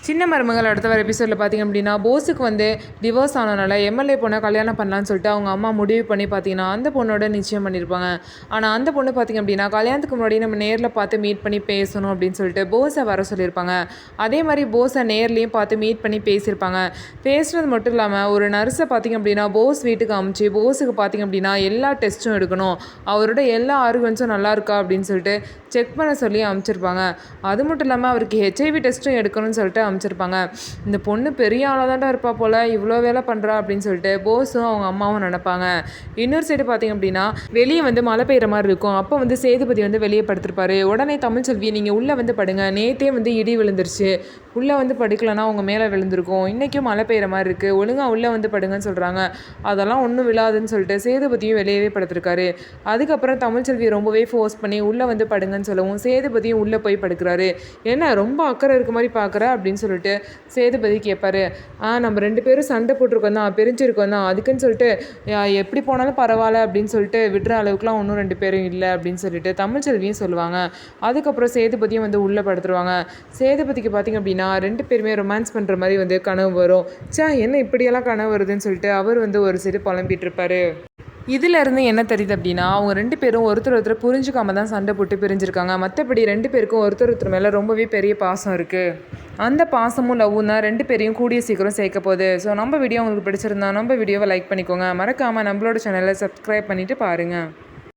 சின்ன மருமகள் அடுத்த வர எபிசோடில் பார்த்திங்க அப்படின்னா போஸுக்கு வந்து டிவோர்ஸ் ஆனதுனால எம்எல்ஏ பொண்ணை கல்யாணம் பண்ணலான்னு சொல்லிட்டு அவங்க அம்மா முடிவு பண்ணி பார்த்தீங்கன்னா அந்த பொண்ணோட நிச்சயம் பண்ணியிருப்பாங்க. ஆனால் அந்த பொண்ணு பார்த்திங்க அப்படின்னா கல்யாணத்துக்கு முன்னாடி நம்ம நேரில் பார்த்து மீட் பண்ணி பேசணும் அப்படின்னு சொல்லிட்டு போஸை வர சொல்லியிருப்பாங்க. அதே மாதிரி போஸை நேர்லேயும் பார்த்து மீட் பண்ணி பேசியிருப்பாங்க. பேசுனது மட்டும் இல்லாமல் ஒரு நர்ஸை பார்த்திங்க அப்படின்னா போஸ் வீட்டுக்கு அமுச்சு போஸுக்கு பார்த்திங்க அப்படின்னா எல்லா டெஸ்ட்டும் எடுக்கணும், அவரோட எல்லா ஆர்கன்ஸும் நல்லா இருக்கா அப்படின்னு சொல்லிட்டு செக் பண்ண சொல்லி அமுச்சிருப்பாங்க. அது மட்டும் இல்லாமல் அவருக்கு ஹெச்ஐவி டெஸ்ட்டும் எடுக்கணும்னு சொல்லிட்டு அமைச்சிருப்பாங்க. இந்த பொண்ணு பெரிய ஆளாக தான்டா இருப்பா போல், இவ்வளோ வேலை பண்ணுறா அப்படின்னு சொல்லிட்டு போஸும் அவங்க அம்மாவும் நினைப்பாங்க. இன்னொரு சைடு பார்த்திங்க அப்படின்னா வெளியே வந்து மழை பெய்கிற மாதிரி இருக்கும். அப்போ வந்து சேதுபதி வந்து வெளியே படுத்திருப்பாரு. உடனே தமிழ்ச்செல்வி நீங்கள் உள்ளே வந்து படுங்க, நேற்றே வந்து இடி விழுந்துருச்சு, உள்ளே வந்து படுக்கலன்னா அவங்க மேலே விழுந்திருக்கும், இன்றைக்கும் மழை பெய்கிற மாதிரி இருக்குது, ஒழுங்காக உள்ளே வந்து படுங்கன்னு சொல்கிறாங்க. அதெல்லாம் ஒன்றும் விழாதுன்னு சொல்லிட்டு சேதுபதியும் வெளியவே படுத்திருக்காரு. அதுக்கப்புறம் தமிழ்ச்செல்வி ரொம்பவே ஃபோர்ஸ் பண்ணி உள்ளே வந்து படுங்கன்னு சொல்லவும் சேதுபதியும் உள்ளே போய் படுக்கிறாரு. என்ன ரொம்ப அக்கறை இருக்க மாதிரி பார்க்குற அப்படின்னு சொல்லிட்டு சேதுபதி கேட்பாரு. நம்ம 2 பேரும் சண்டை போட்டிருக்கோம் தான், பிரிஞ்சிருக்கோம் தான், அதுக்குன்னு சொல்லிட்டு எப்படி போனாலும் பரவாயில்ல அப்படின்னு சொல்லிட்டு விடுற அளவுக்குலாம் ஒன்றும் 2 பேரும் இல்லை அப்படின்னு சொல்லிட்டு தமிழ்ச்செல்வியும் சொல்லுவாங்க. அதுக்கப்புறம் சேதுபதியும் வந்து உள்ளே படுத்துருவாங்க. சேதுபதிக்கு பார்த்திங்க அப்படின்னா 2 பேருமே ரொமான்ஸ் பண்ணுற மாதிரி வந்து கனவு வரும். என்ன இப்படியெல்லாம் கனவு வருதுன்னு சொல்லிட்டு அவர் வந்து ஒரு சைடு புலம்பிட்டு இருப்பாரு. இதிலேருந்து என்ன தெரியுது அப்படின்னா அவங்க 2 பேரும் ஒருத்தர் புரிஞ்சுக்காம தான் சண்டை போட்டு பிரிஞ்சிருக்காங்க. மற்றபடி 2 பேருக்கும் ஒருத்தர் மேலே ரொம்பவே பெரிய பாசம் இருக்குது. அந்த பாசமும் லவ்வும் தான் 2 பேரையும் கூடிய சீக்கிரம் சேர்க்க போகுது. ஸோ நம்ம வீடியோ உங்களுக்கு பிடிச்சிருந்தா நம்ம வீடியோவை லைக் பண்ணிக்கோங்க. மறக்காமல் நம்மளோட சேனலை சப்ஸ்கிரைப் பண்ணிவிட்டு பாருங்கள்.